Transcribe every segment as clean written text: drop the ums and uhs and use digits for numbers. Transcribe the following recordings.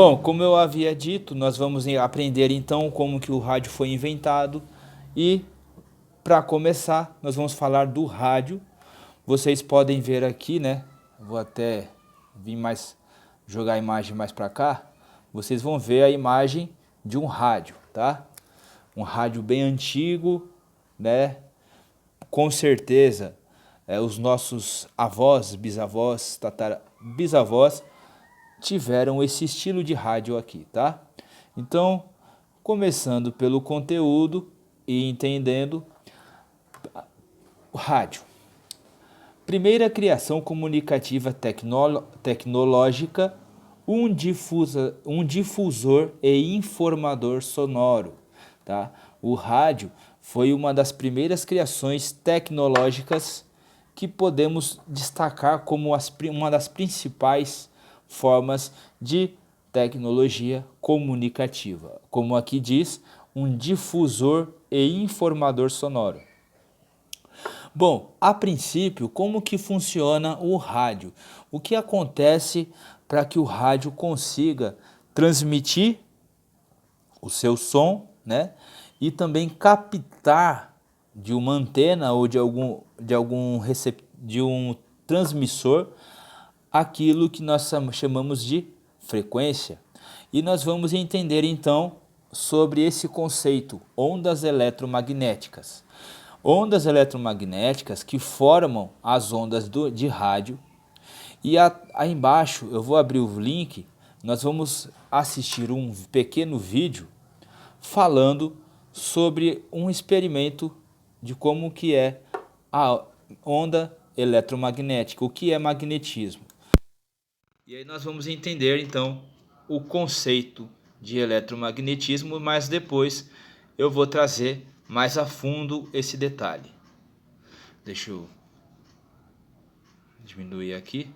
Bom, como eu havia dito, nós vamos aprender então como que o rádio foi inventado e para começar, nós vamos falar do rádio. Vocês podem ver aqui, né? Vou até vir mais jogar a imagem mais para cá. Vocês vão ver a imagem de um rádio, tá? Um rádio bem antigo, né? Com certeza, os nossos avós, bisavós, bisavós tiveram esse estilo de rádio aqui, tá? Então, começando pelo conteúdo e entendendo o rádio. Primeira criação comunicativa tecnológica, um difusor e informador sonoro, tá? O rádio foi uma das primeiras criações tecnológicas que podemos destacar como uma das principais formas de tecnologia comunicativa. Como aqui diz, um difusor e informador sonoro. Bom, a princípio, como que funciona o rádio? O que acontece para que o rádio consiga transmitir o seu som, né? E também captar de uma antena ou de um transmissor aquilo que nós chamamos de frequência. E nós vamos entender então sobre esse conceito, ondas eletromagnéticas. Ondas eletromagnéticas que formam as ondas de rádio. E aí embaixo eu vou abrir o link, nós vamos assistir um pequeno vídeo falando sobre um experimento de como que é a onda eletromagnética, o que é magnetismo. E aí nós vamos entender então o conceito de eletromagnetismo, mas depois eu vou trazer mais a fundo esse detalhe. Deixa eu diminuir aqui.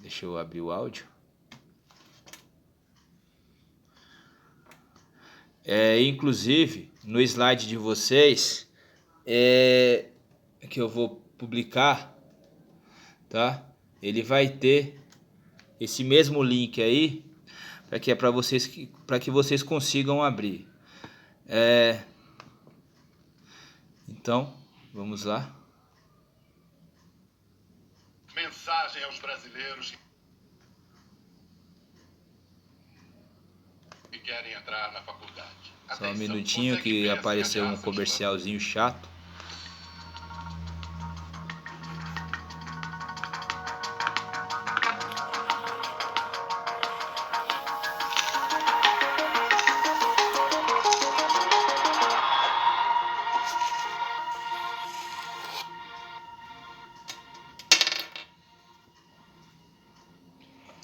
Deixa eu abrir o áudio. Inclusive, no slide de vocês, que eu vou publicar, tá? Ele vai ter esse mesmo link aí, para que vocês consigam abrir. Então, vamos lá. Mensagem aos brasileiros que querem entrar na faculdade. Só um minutinho que apareceu um comercialzinho chato.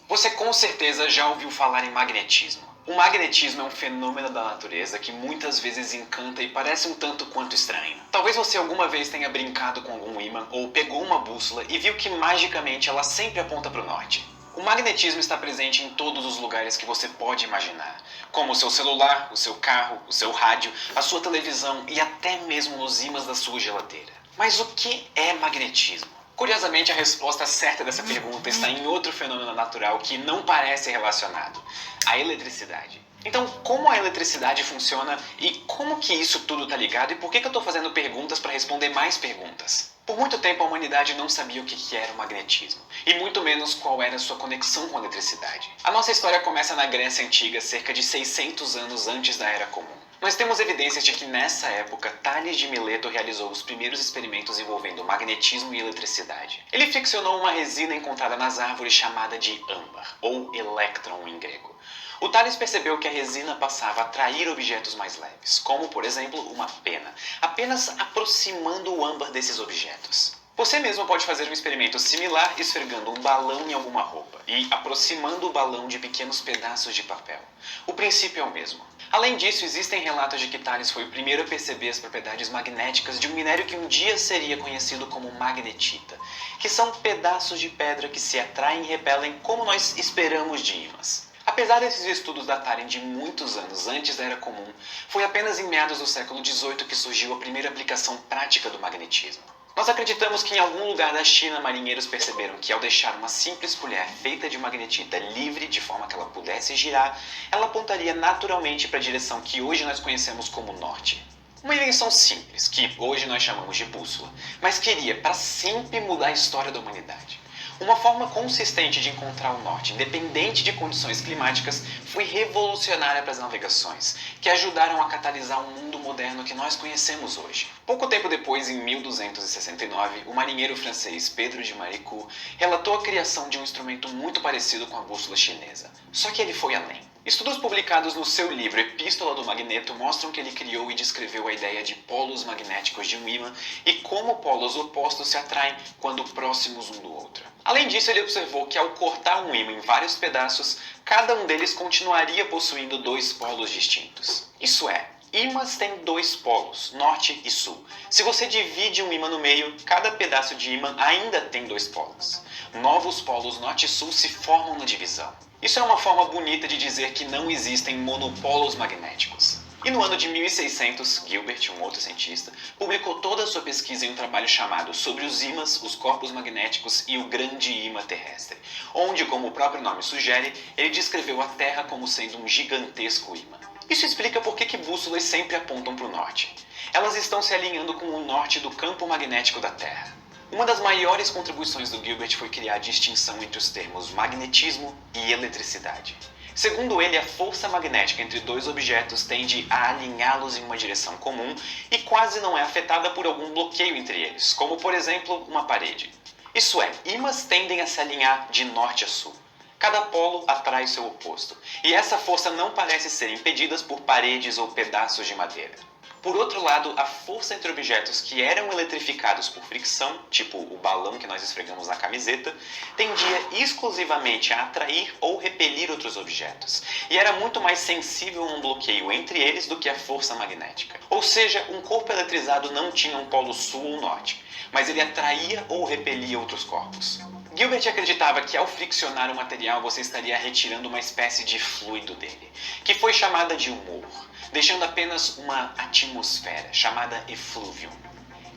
Você com certeza já ouviu falar em magnetismo. O magnetismo é um fenômeno da natureza que muitas vezes encanta e parece um tanto quanto estranho. Talvez você alguma vez tenha brincado com algum ímã ou pegou uma bússola e viu que magicamente ela sempre aponta para o norte. O magnetismo está presente em todos os lugares que você pode imaginar, como o seu celular, o seu carro, o seu rádio, a sua televisão e até mesmo nos ímãs da sua geladeira. Mas o que é magnetismo? Curiosamente, a resposta certa dessa pergunta está em outro fenômeno natural que não parece relacionado: a eletricidade. Então, como a eletricidade funciona e como que isso tudo está ligado e por que eu estou fazendo perguntas para responder mais perguntas? Por muito tempo a humanidade não sabia o que era o magnetismo, e muito menos qual era a sua conexão com a eletricidade. A nossa história começa na Grécia Antiga, cerca de 600 anos antes da Era Comum. Nós temos evidências de que nessa época Tales de Mileto realizou os primeiros experimentos envolvendo magnetismo e eletricidade. Ele friccionou uma resina encontrada nas árvores chamada de âmbar, ou elétron em grego. O Tales percebeu que a resina passava a atrair objetos mais leves, como por exemplo uma pena, apenas aproximando o âmbar desses objetos. Você mesmo pode fazer um experimento similar esfregando um balão em alguma roupa e aproximando o balão de pequenos pedaços de papel. O princípio é o mesmo. Além disso, existem relatos de que Tales foi o primeiro a perceber as propriedades magnéticas de um minério que um dia seria conhecido como magnetita, que são pedaços de pedra que se atraem e repelem como nós esperamos de ímãs. Apesar desses estudos datarem de muitos anos antes da Era Comum, foi apenas em meados do século XVIII que surgiu a primeira aplicação prática do magnetismo. Nós acreditamos que em algum lugar da China, marinheiros perceberam que ao deixar uma simples colher feita de magnetita livre de forma que ela pudesse girar, ela apontaria naturalmente para a direção que hoje nós conhecemos como norte. Uma invenção simples, que hoje nós chamamos de bússola, mas queria para sempre mudar a história da humanidade. Uma forma consistente de encontrar o norte, independente de condições climáticas, foi revolucionária para as navegações, que ajudaram a catalisar o mundo moderno que nós conhecemos hoje. Pouco tempo depois, em 1269, o marinheiro francês Pedro de Maricourt relatou a criação de um instrumento muito parecido com a bússola chinesa. Só que ele foi além. Estudos publicados no seu livro Epístola do Magneto mostram que ele criou e descreveu a ideia de polos magnéticos de um ímã e como polos opostos se atraem quando próximos um do outro. Além disso, ele observou que ao cortar um ímã em vários pedaços, cada um deles continuaria possuindo dois polos distintos. Isso é, ímãs têm dois polos, norte e sul. Se você divide um ímã no meio, cada pedaço de ímã ainda tem dois polos. Novos polos norte e sul se formam na divisão. Isso é uma forma bonita de dizer que não existem monopolos magnéticos. E no ano de 1600, Gilbert, um outro cientista, publicou toda a sua pesquisa em um trabalho chamado Sobre os ímãs, os corpos magnéticos e o grande ímã terrestre, onde, como o próprio nome sugere, ele descreveu a Terra como sendo um gigantesco ímã. Isso explica por que bússolas sempre apontam para o norte. Elas estão se alinhando com o norte do campo magnético da Terra. Uma das maiores contribuições do Gilbert foi criar a distinção entre os termos magnetismo e eletricidade. Segundo ele, a força magnética entre dois objetos tende a alinhá-los em uma direção comum e quase não é afetada por algum bloqueio entre eles, como por exemplo uma parede. Isso é, ímãs tendem a se alinhar de norte a sul. Cada polo atrai seu oposto, e essa força não parece ser impedida por paredes ou pedaços de madeira. Por outro lado, a força entre objetos que eram eletrificados por fricção, tipo o balão que nós esfregamos na camiseta, tendia exclusivamente a atrair ou repelir outros objetos, e era muito mais sensível a um bloqueio entre eles do que a força magnética. Ou seja, um corpo eletrizado não tinha um polo sul ou norte, mas ele atraía ou repelia outros corpos. Gilbert acreditava que ao friccionar o material você estaria retirando uma espécie de fluido dele, que foi chamada de humor, deixando apenas uma atmosfera, chamada eflúvio.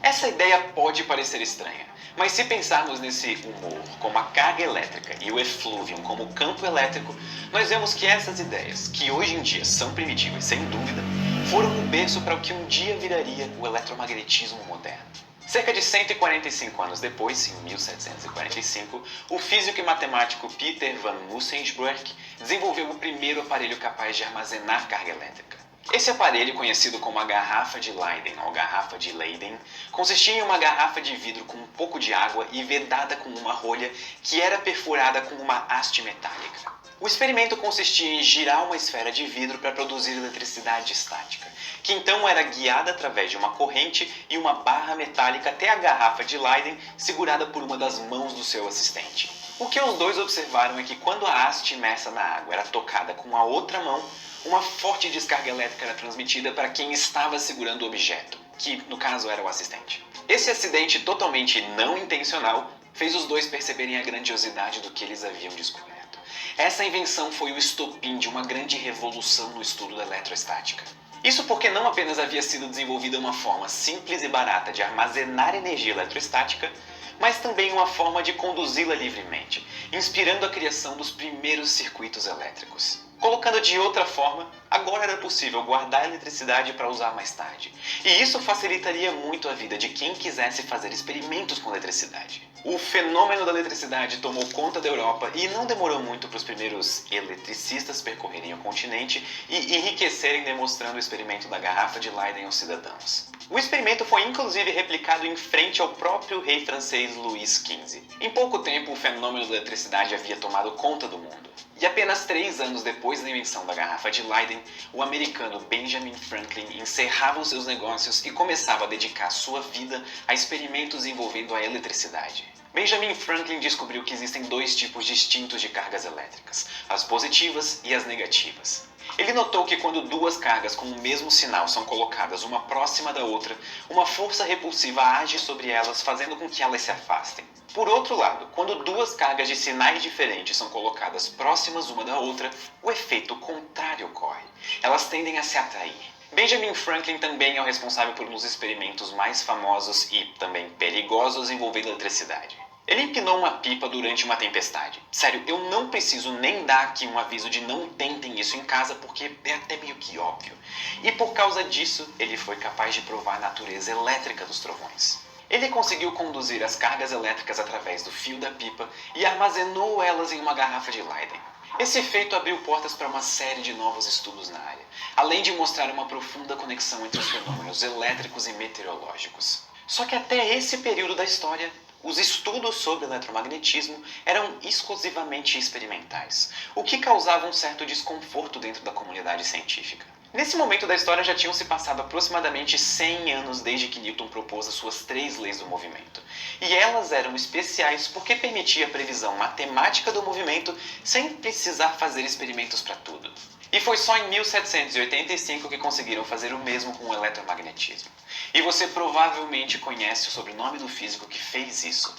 Essa ideia pode parecer estranha, mas se pensarmos nesse humor como a carga elétrica e o eflúvio como o campo elétrico, nós vemos que essas ideias, que hoje em dia são primitivas sem dúvida, foram o berço para o que um dia viraria o eletromagnetismo moderno. Cerca de 145 anos depois, em 1745, o físico e matemático Peter van Mussenberg desenvolveu o primeiro aparelho capaz de armazenar carga elétrica. Esse aparelho, conhecido como a garrafa de Leyden ou garrafa de Leyden, consistia em uma garrafa de vidro com um pouco de água e vedada com uma rolha que era perfurada com uma haste metálica. O experimento consistia em girar uma esfera de vidro para produzir eletricidade estática, que então era guiada através de uma corrente e uma barra metálica até a garrafa de Leyden, segurada por uma das mãos do seu assistente. O que os dois observaram é que quando a haste imersa na água era tocada com a outra mão, uma forte descarga elétrica era transmitida para quem estava segurando o objeto, que no caso era o assistente. Esse acidente totalmente não intencional fez os dois perceberem a grandiosidade do que eles haviam descoberto. Essa invenção foi o estopim de uma grande revolução no estudo da eletroestática. Isso porque não apenas havia sido desenvolvida uma forma simples e barata de armazenar energia eletroestática, mas também uma forma de conduzi-la livremente, inspirando a criação dos primeiros circuitos elétricos. Colocando de outra forma, agora era possível guardar a eletricidade para usar mais tarde. E isso facilitaria muito a vida de quem quisesse fazer experimentos com eletricidade. O fenômeno da eletricidade tomou conta da Europa e não demorou muito para os primeiros eletricistas percorrerem o continente e enriquecerem demonstrando o experimento da garrafa de Leyden aos cidadãos. O experimento foi inclusive replicado em frente ao próprio rei francês Luís XV. Em pouco tempo, o fenômeno da eletricidade havia tomado conta do mundo. E apenas 3 anos depois da invenção da garrafa de Leyden, o americano Benjamin Franklin encerrava os seus negócios e começava a dedicar sua vida a experimentos envolvendo a eletricidade. Benjamin Franklin descobriu que existem 2 tipos distintos de cargas elétricas, as positivas e as negativas. Ele notou que quando 2 cargas com o mesmo sinal são colocadas uma próxima da outra, uma força repulsiva age sobre elas, fazendo com que elas se afastem. Por outro lado, quando 2 cargas de sinais diferentes são colocadas próximas uma da outra, o efeito contrário ocorre. Elas tendem a se atrair. Benjamin Franklin também é o responsável por um dos experimentos mais famosos e também perigosos envolvendo eletricidade. Ele empinou uma pipa durante uma tempestade. Sério, eu não preciso nem dar aqui um aviso de não tentem isso em casa, porque é até meio que óbvio. E por causa disso, ele foi capaz de provar a natureza elétrica dos trovões. Ele conseguiu conduzir as cargas elétricas através do fio da pipa e armazenou elas em uma garrafa de Leyden. Esse feito abriu portas para uma série de novos estudos na área, além de mostrar uma profunda conexão entre os fenômenos elétricos e meteorológicos. Só que até esse período da história, os estudos sobre eletromagnetismo eram exclusivamente experimentais, o que causava um certo desconforto dentro da comunidade científica. Nesse momento da história já tinham se passado aproximadamente 100 anos desde que Newton propôs as suas 3 leis do movimento. E elas eram especiais porque permitia a previsão matemática do movimento sem precisar fazer experimentos para tudo. E foi só em 1785 que conseguiram fazer o mesmo com o eletromagnetismo. E você provavelmente conhece o sobrenome do físico que fez isso: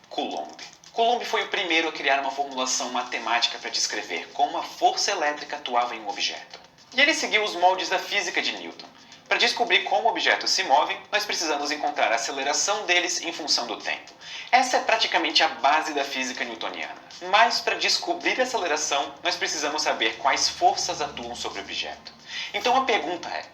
Coulomb. Coulomb foi o primeiro a criar uma formulação matemática para descrever como a força elétrica atuava em um objeto. E ele seguiu os moldes da física de Newton. Para descobrir como objetos se movem, nós precisamos encontrar a aceleração deles em função do tempo. Essa é praticamente a base da física newtoniana. Mas para descobrir a aceleração, nós precisamos saber quais forças atuam sobre o objeto. Então a pergunta é: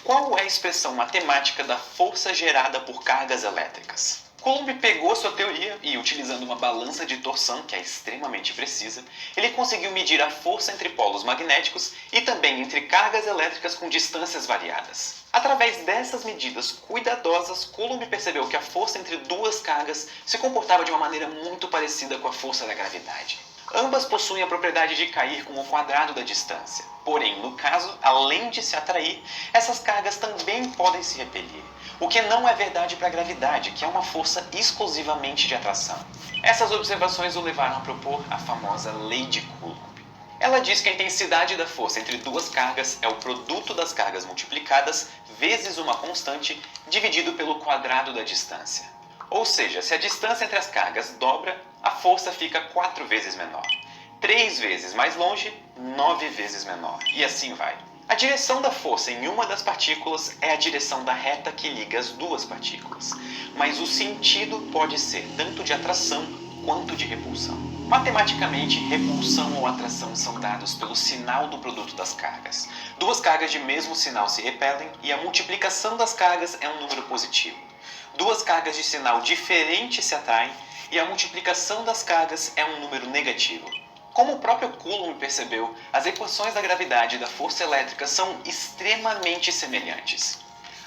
qual é a expressão matemática da força gerada por cargas elétricas? Coulomb pegou sua teoria e, utilizando uma balança de torção, que é extremamente precisa, ele conseguiu medir a força entre polos magnéticos e também entre cargas elétricas com distâncias variadas. Através dessas medidas cuidadosas, Coulomb percebeu que a força entre duas cargas se comportava de uma maneira muito parecida com a força da gravidade. Ambas possuem a propriedade de cair com o quadrado da distância. Porém, no caso, além de se atrair, essas cargas também podem se repelir. O que não é verdade para a gravidade, que é uma força exclusivamente de atração. Essas observações o levaram a propor a famosa Lei de Coulomb. Ela diz que a intensidade da força entre duas cargas é o produto das cargas multiplicadas vezes uma constante dividido pelo quadrado da distância. Ou seja, se a distância entre as cargas dobra, a força fica 4 vezes menor. 3 vezes mais longe, 9 vezes menor. E assim vai. A direção da força em uma das partículas é a direção da reta que liga as duas partículas. Mas o sentido pode ser tanto de atração quanto de repulsão. Matematicamente, repulsão ou atração são dados pelo sinal do produto das cargas. Duas cargas de mesmo sinal se repelem e a multiplicação das cargas é um número positivo. Duas cargas de sinal diferente se atraem e a multiplicação das cargas é um número negativo. Como o próprio Coulomb percebeu, as equações da gravidade e da força elétrica são extremamente semelhantes.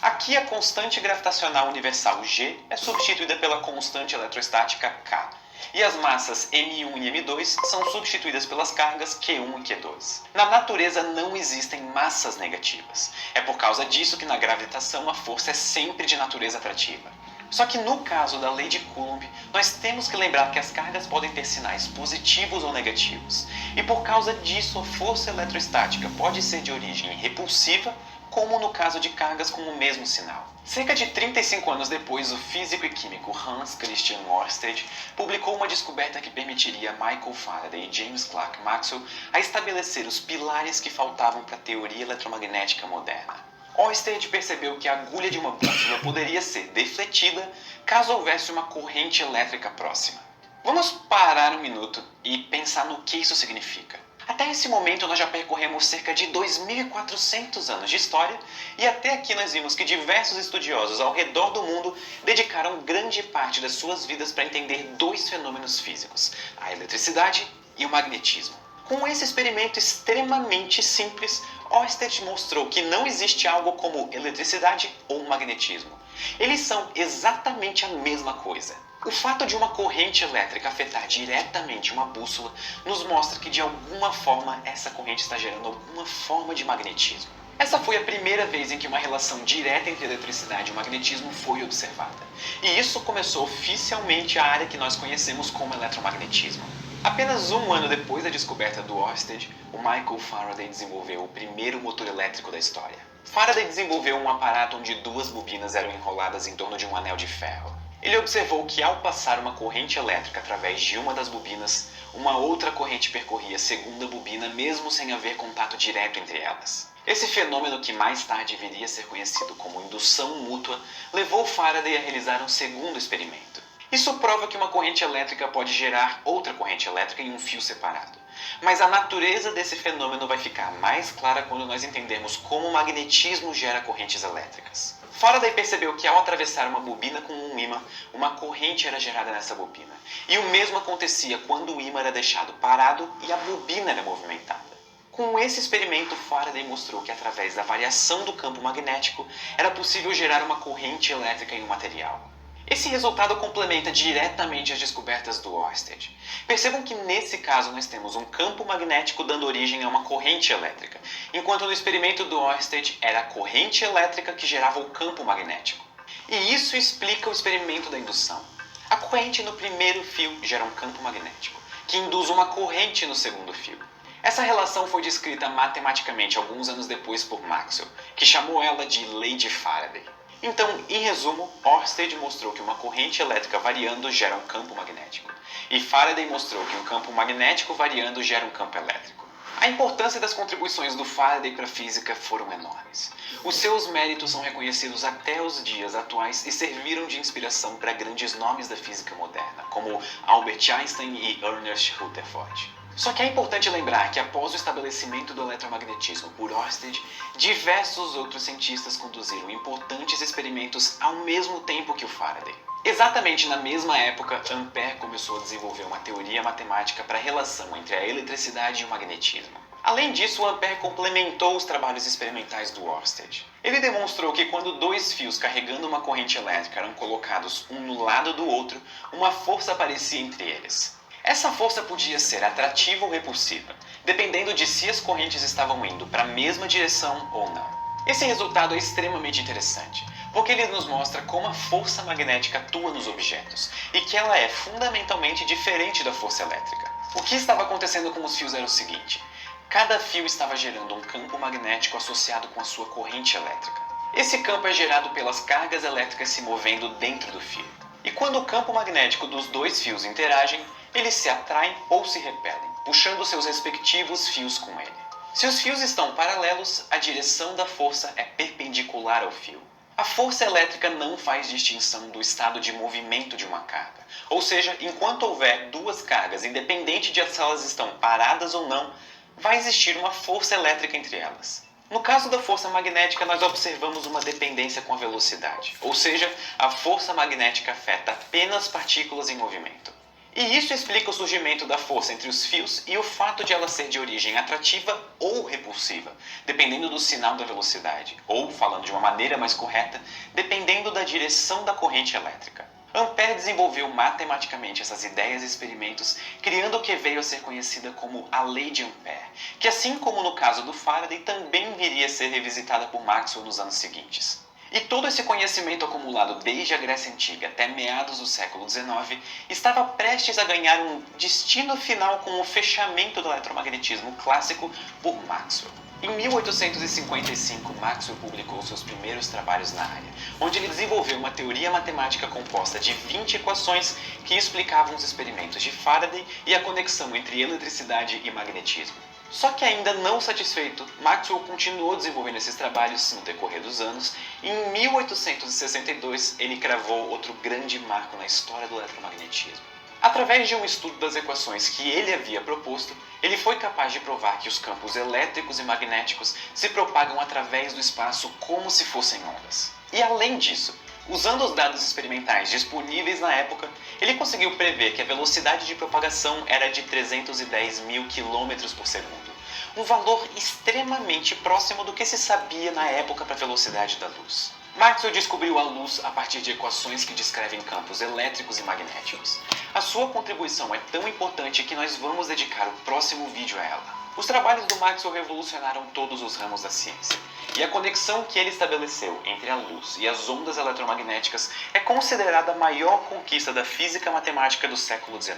Aqui a constante gravitacional universal G é substituída pela constante eletrostática K, e as massas M1 e M2 são substituídas pelas cargas Q1 e Q2. Na natureza não existem massas negativas. É por causa disso que na gravitação a força é sempre de natureza atrativa. Só que no caso da lei de Coulomb, nós temos que lembrar que as cargas podem ter sinais positivos ou negativos. E por causa disso, a força eletrostática pode ser de origem repulsiva, como no caso de cargas com o mesmo sinal. Cerca de 35 anos depois, o físico e químico Hans Christian Ørsted publicou uma descoberta que permitiria a Michael Faraday e James Clerk Maxwell a estabelecer os pilares que faltavam para a teoria eletromagnética moderna. Ørsted percebeu que a agulha de uma bússola poderia ser defletida caso houvesse uma corrente elétrica próxima. Vamos parar um minuto e pensar no que isso significa. Até esse momento nós já percorremos cerca de 2.400 anos de história e até aqui nós vimos que diversos estudiosos ao redor do mundo dedicaram grande parte das suas vidas para entender 2 fenômenos físicos, a eletricidade e o magnetismo. Com esse experimento extremamente simples, Ørsted mostrou que não existe algo como eletricidade ou magnetismo. Eles são exatamente a mesma coisa. O fato de uma corrente elétrica afetar diretamente uma bússola nos mostra que de alguma forma essa corrente está gerando alguma forma de magnetismo. Essa foi a primeira vez em que uma relação direta entre eletricidade e magnetismo foi observada. E isso começou oficialmente a área que nós conhecemos como eletromagnetismo. Apenas um ano depois da descoberta do Ørsted, o Michael Faraday desenvolveu o primeiro motor elétrico da história. Faraday desenvolveu um aparato onde 2 bobinas eram enroladas em torno de um anel de ferro. Ele observou que ao passar uma corrente elétrica através de uma das bobinas, uma outra corrente percorria a segunda bobina mesmo sem haver contato direto entre elas. Esse fenômeno, que mais tarde viria a ser conhecido como indução mútua, levou Faraday a realizar um segundo experimento. Isso prova que uma corrente elétrica pode gerar outra corrente elétrica em um fio separado. Mas a natureza desse fenômeno vai ficar mais clara quando nós entendermos como o magnetismo gera correntes elétricas. Faraday percebeu que ao atravessar uma bobina com um ímã, uma corrente era gerada nessa bobina. E o mesmo acontecia quando o ímã era deixado parado e a bobina era movimentada. Com esse experimento, Faraday mostrou que através da variação do campo magnético era possível gerar uma corrente elétrica em um material. Esse resultado complementa diretamente as descobertas do Ørsted. Percebam que nesse caso nós temos um campo magnético dando origem a uma corrente elétrica, enquanto no experimento do Ørsted era a corrente elétrica que gerava o campo magnético. E isso explica o experimento da indução. A corrente no primeiro fio gera um campo magnético, que induz uma corrente no segundo fio. Essa relação foi descrita matematicamente alguns anos depois por Maxwell, que chamou ela de Lei de Faraday. Então, em resumo, Ørsted mostrou que uma corrente elétrica variando gera um campo magnético, e Faraday mostrou que um campo magnético variando gera um campo elétrico. A importância das contribuições do Faraday para a física foram enormes. Os seus méritos são reconhecidos até os dias atuais e serviram de inspiração para grandes nomes da física moderna, como Albert Einstein e Ernest Rutherford. Só que é importante lembrar que após o estabelecimento do eletromagnetismo por Ørsted, diversos outros cientistas conduziram importantes experimentos ao mesmo tempo que o Faraday. Exatamente na mesma época, Ampère começou a desenvolver uma teoria matemática para a relação entre a eletricidade e o magnetismo. Além disso, Ampère complementou os trabalhos experimentais do Ørsted. Ele demonstrou que quando dois fios carregando uma corrente elétrica eram colocados um no lado do outro, uma força aparecia entre eles. Essa força podia ser atrativa ou repulsiva, dependendo de se as correntes estavam indo para a mesma direção ou não. Esse resultado é extremamente interessante, porque ele nos mostra como a força magnética atua nos objetos, e que ela é fundamentalmente diferente da força elétrica. O que estava acontecendo com os fios era o seguinte: cada fio estava gerando um campo magnético associado com a sua corrente elétrica. Esse campo é gerado pelas cargas elétricas se movendo dentro do fio. E quando o campo magnético dos dois fios interagem, eles se atraem ou se repelem, puxando seus respectivos fios com ele. Se os fios estão paralelos, a direção da força é perpendicular ao fio. A força elétrica não faz distinção do estado de movimento de uma carga. Ou seja, enquanto houver duas cargas, independente de se elas estão paradas ou não, vai existir uma força elétrica entre elas. No caso da força magnética, nós observamos uma dependência com a velocidade. Ou seja, a força magnética afeta apenas partículas em movimento. E isso explica o surgimento da força entre os fios e o fato de ela ser de origem atrativa ou repulsiva, dependendo do sinal da velocidade, ou, falando de uma maneira mais correta, dependendo da direção da corrente elétrica. Ampère desenvolveu matematicamente essas ideias e experimentos, criando o que veio a ser conhecida como a Lei de Ampère, que, assim como no caso do Faraday, também viria a ser revisitada por Maxwell nos anos seguintes. E todo esse conhecimento acumulado desde a Grécia Antiga até meados do século XIX estava prestes a ganhar um destino final com o fechamento do eletromagnetismo clássico por Maxwell. Em 1855, Maxwell publicou seus primeiros trabalhos na área, onde ele desenvolveu uma teoria matemática composta de 20 equações que explicavam os experimentos de Faraday e a conexão entre eletricidade e magnetismo. Só que ainda não satisfeito, Maxwell continuou desenvolvendo esses trabalhos no decorrer dos anos e em 1862 ele cravou outro grande marco na história do eletromagnetismo. Através de um estudo das equações que ele havia proposto, ele foi capaz de provar que os campos elétricos e magnéticos se propagam através do espaço como se fossem ondas. E além disso, usando os dados experimentais disponíveis na época, ele conseguiu prever que a velocidade de propagação era de 310 mil km por segundo, um valor extremamente próximo do que se sabia na época para a velocidade da luz. Maxwell descobriu a luz a partir de equações que descrevem campos elétricos e magnéticos. A sua contribuição é tão importante que nós vamos dedicar o próximo vídeo a ela. Os trabalhos do Maxwell revolucionaram todos os ramos da ciência, e a conexão que ele estabeleceu entre a luz e as ondas eletromagnéticas é considerada a maior conquista da física matemática do século XIX,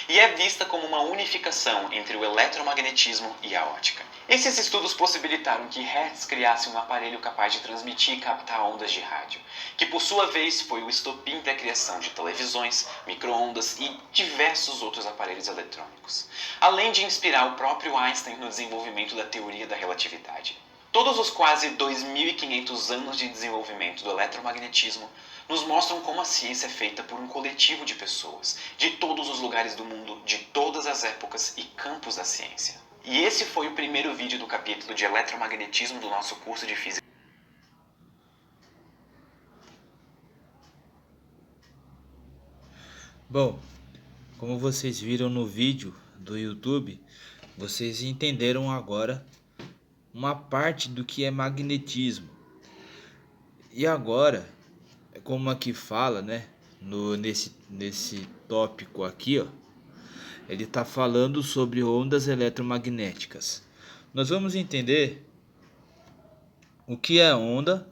e é vista como uma unificação entre o eletromagnetismo e a ótica. Esses estudos possibilitaram que Hertz criasse um aparelho capaz de transmitir e captar ondas de rádio, que por sua vez foi o estopim para a criação de televisões, micro-ondas e diversos outros aparelhos eletrônicos, além de inspirar o próprio Einstein no desenvolvimento da teoria da relatividade. Todos os quase 2.500 anos de desenvolvimento do eletromagnetismo nos mostram como a ciência é feita por um coletivo de pessoas, de todos os lugares do mundo, de todas as épocas e campos da ciência. E esse foi o primeiro vídeo do capítulo de eletromagnetismo do nosso curso de física. Bom, como vocês viram no vídeo do YouTube, vocês entenderam agora uma parte do que é magnetismo. E agora, como aqui fala, né, nesse tópico aqui, ó, ele está falando sobre ondas eletromagnéticas. Nós vamos entender o que é onda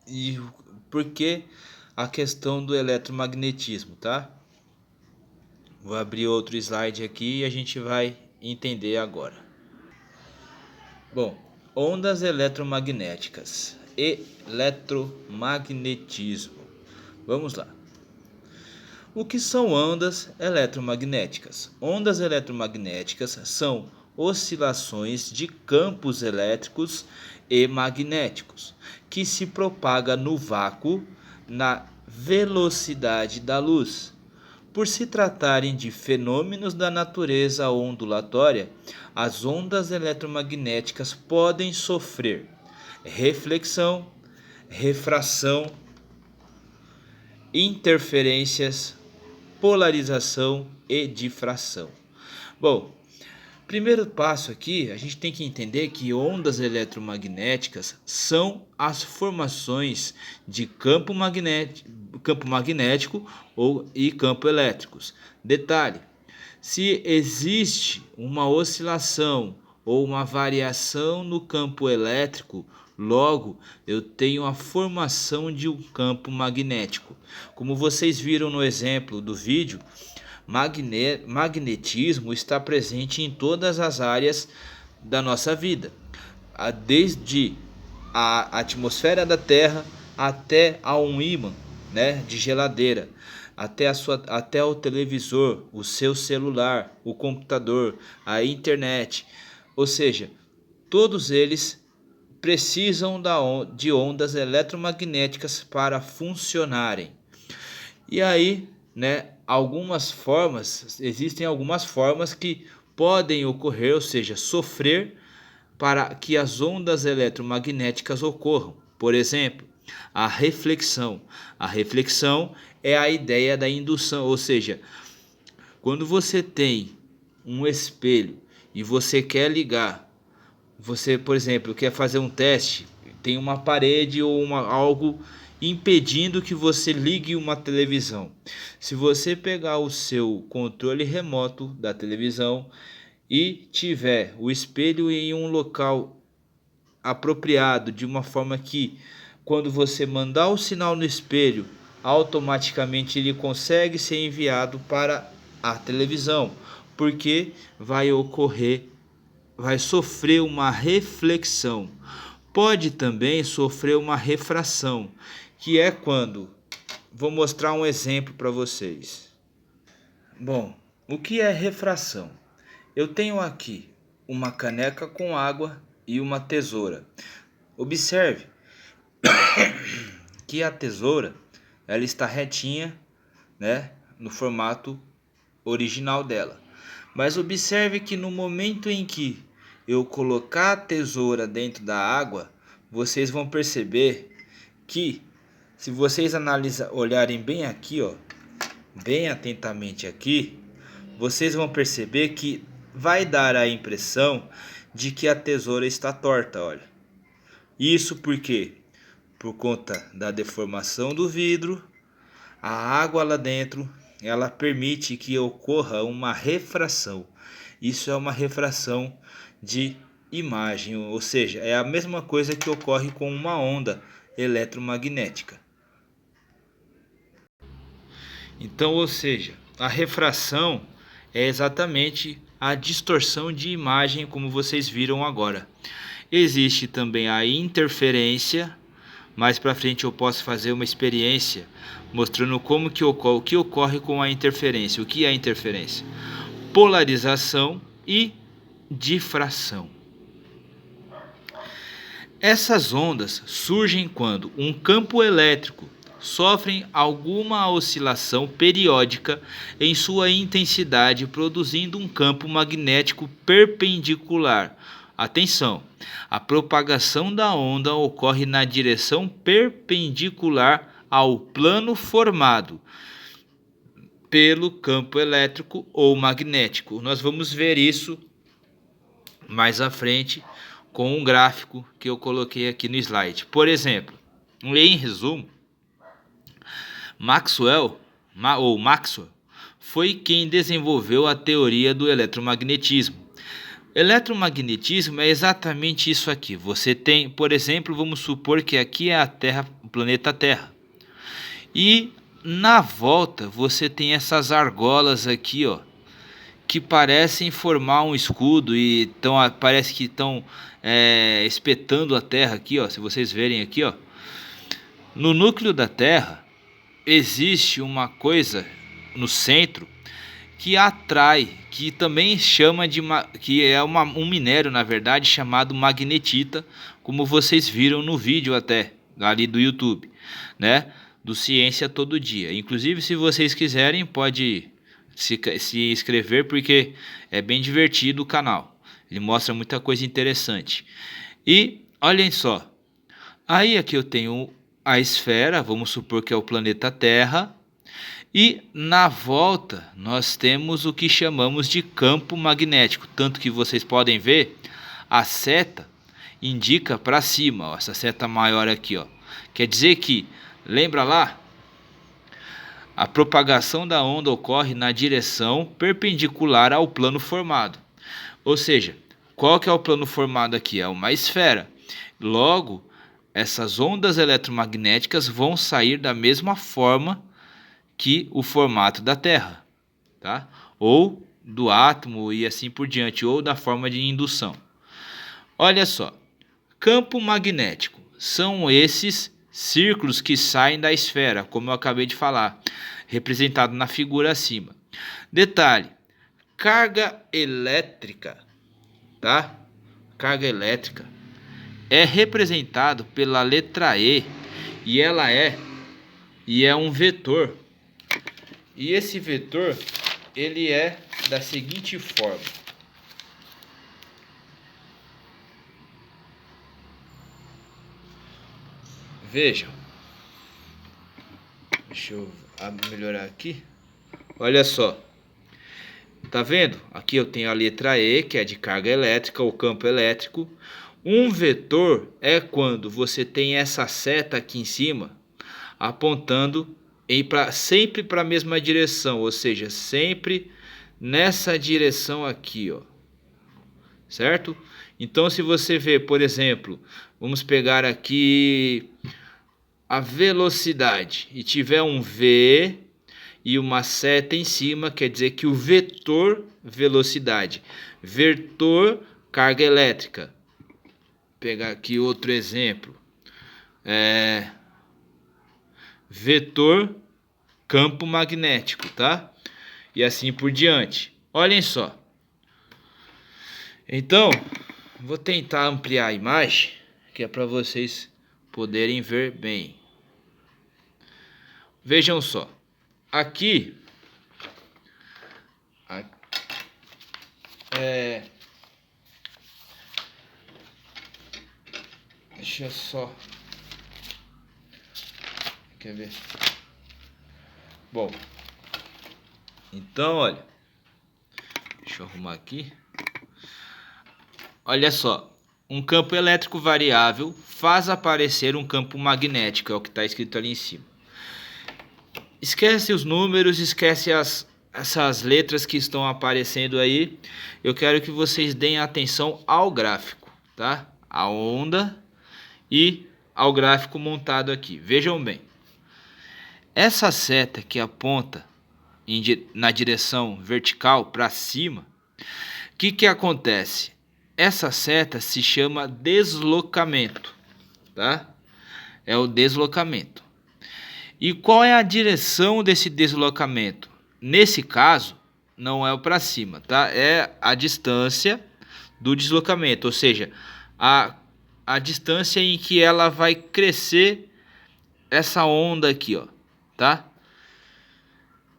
e por que a questão do eletromagnetismo, tá? Vou abrir outro slide aqui e a gente vai entender agora. Bom, ondas eletromagnéticas, eletromagnetismo. Vamos lá. O que são ondas eletromagnéticas? Ondas eletromagnéticas são oscilações de campos elétricos e magnéticos que se propagam no vácuo na velocidade da luz. Por se tratarem de fenômenos da natureza ondulatória, as ondas eletromagnéticas podem sofrer reflexão, refração, interferências, polarização e difração. Bom, primeiro passo aqui, a gente tem que entender que ondas eletromagnéticas são as formações de campo magnético e campo elétricos. Detalhe, se existe uma oscilação ou uma variação no campo elétrico, logo eu tenho a formação de um campo magnético. Como vocês viram no exemplo do vídeo, magnetismo está presente em todas as áreas da nossa vida, desde a atmosfera da Terra até a um ímã, né, de geladeira, até o televisor, o seu celular, o computador, a internet. Ou seja, todos eles precisam de ondas eletromagnéticas para funcionarem. E aí, né, existem algumas formas que podem ocorrer, ou seja, sofrer para que as ondas eletromagnéticas ocorram. Por exemplo, a reflexão. A reflexão é a ideia da indução, ou seja, quando você tem um espelho e você quer ligar, você, por exemplo, quer fazer um teste, tem uma parede ou algo impedindo que você ligue uma televisão. Se você pegar o seu controle remoto da televisão e tiver o espelho em um local apropriado, de uma forma que quando você mandar o sinal no espelho, automaticamente ele consegue ser enviado para a televisão, porque vai sofrer uma reflexão. Pode também sofrer uma refração, que é quando... Vou mostrar um exemplo para vocês. Bom, o que é refração? Eu tenho aqui uma caneca com água e uma tesoura. Observe que a tesoura ela está retinha, né, no formato original dela. Mas observe que no momento em que eu colocar a tesoura dentro da água, vocês vão perceber que, se vocês olharem bem aqui, ó, bem atentamente aqui, vocês vão perceber que vai dar a impressão de que a tesoura está torta, olha. Isso por quê? Por conta da deformação do vidro, a água lá dentro, ela permite que ocorra uma refração. Isso é uma refração de imagem, ou seja, é a mesma coisa que ocorre com uma onda eletromagnética. Então, ou seja, a refração é exatamente a distorção de imagem, como vocês viram agora. Existe também a interferência. Mais para frente eu posso fazer uma experiência mostrando como que o que ocorre com a interferência. O que é a interferência? Polarização e difração. Essas ondas surgem quando um campo elétrico sofre alguma oscilação periódica em sua intensidade, produzindo um campo magnético perpendicular. Atenção, a propagação da onda ocorre na direção perpendicular ao plano formado pelo campo elétrico ou magnético. Nós vamos ver isso mais à frente com um gráfico que eu coloquei aqui no slide. Por exemplo, em resumo, Maxwell foi quem desenvolveu a teoria do eletromagnetismo. Eletromagnetismo é exatamente isso aqui. Você tem, por exemplo, vamos supor que aqui é a Terra, o planeta Terra. E na volta você tem essas argolas aqui, ó, que parecem formar um escudo e parece que estão espetando a Terra aqui, ó. Se vocês verem aqui, ó, no núcleo da Terra existe uma coisa no centro que atrai, que também chama de que é um minério, na verdade, chamado magnetita, como vocês viram no vídeo até ali do YouTube, né, do Ciência Todo Dia. Inclusive, se vocês quiserem, pode se inscrever, porque é bem divertido o canal. Ele mostra muita coisa interessante. E olhem só, aí aqui eu tenho a esfera, vamos supor que é o planeta Terra, e na volta nós temos o que chamamos de campo magnético, tanto que vocês podem ver a seta indica para cima, ó, essa seta maior aqui, ó. Quer dizer que, lembra lá, a propagação da onda ocorre na direção perpendicular ao plano formado. Ou seja, qual que é o plano formado aqui? É uma esfera. Logo, essas ondas eletromagnéticas vão sair da mesma forma que o formato da Terra, tá? Ou do átomo e assim por diante, ou da forma de indução. Olha só, campo magnético são esses círculos que saem da esfera, como eu acabei de falar, representado na figura acima. Detalhe, carga elétrica, tá? Carga elétrica é representado pela letra E e ela é um vetor. E esse vetor, ele é da seguinte forma. Vejam. Deixa eu melhorar aqui. Olha só. Tá vendo? Aqui eu tenho a letra E, que é de carga elétrica, ou campo elétrico. Um vetor é quando você tem essa seta aqui em cima apontando sempre para a mesma direção, ou seja, sempre nessa direção aqui, ó, certo? Então, se você vê, por exemplo, vamos pegar aqui a velocidade e tiver um V e uma seta em cima, quer dizer que o vetor velocidade, vetor carga elétrica. Vou pegar aqui outro exemplo, vetor campo magnético, tá? E assim por diante. Olhem só. Então, vou tentar ampliar a imagem, que é para vocês poderem ver bem. Vejam só. Aqui deixa eu só. Quer ver? Bom, então olha, deixa eu arrumar aqui. Olha só, um campo elétrico variável faz aparecer um campo magnético, é o que está escrito ali em cima. Esquece os números, esquece essas letras que estão aparecendo aí. Eu quero que vocês deem atenção ao gráfico, tá? A onda e ao gráfico montado aqui. Vejam bem. Essa seta que aponta na direção vertical para cima, O que acontece? Essa seta se chama deslocamento, tá? É o deslocamento. E qual é a direção desse deslocamento? Nesse caso, não é o para cima, tá? É a distância do deslocamento, ou seja, a distância em que ela vai crescer essa onda aqui, ó, tá?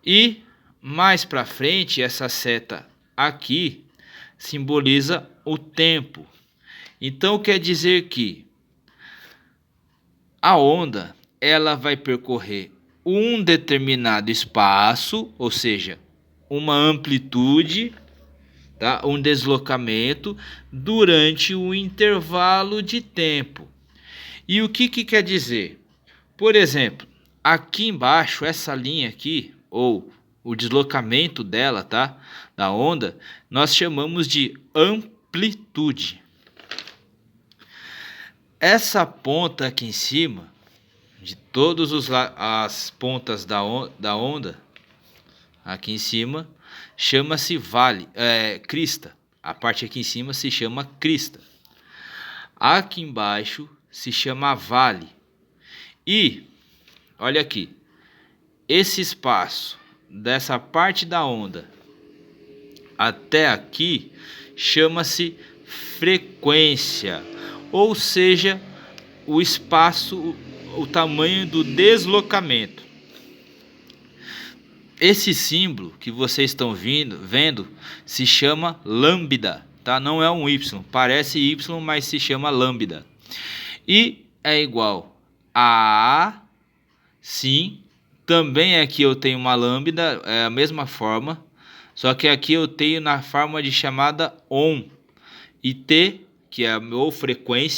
E mais para frente, essa seta aqui simboliza o tempo. Então quer dizer que a onda ela vai percorrer um determinado espaço, ou seja, uma amplitude, tá? Um deslocamento durante um intervalo de tempo. E o que quer dizer? Por exemplo, aqui embaixo, essa linha aqui, ou o deslocamento dela, tá? Da onda, nós chamamos de amplitude. Essa ponta aqui em cima, de todas as pontas da onda, aqui em cima, chama-se crista. A parte aqui em cima se chama crista. Aqui embaixo se chama vale. E, olha aqui, esse espaço dessa parte da onda até aqui chama-se frequência, ou seja, o espaço, o tamanho do deslocamento. Esse símbolo que vocês estão vendo se chama lambda, tá? Não é um Y, parece Y, mas se chama lambda. E é igual a sim, também aqui eu tenho uma lambda, é a mesma forma, só que aqui eu tenho na forma de chamada ohm, e T, que é a ou frequência,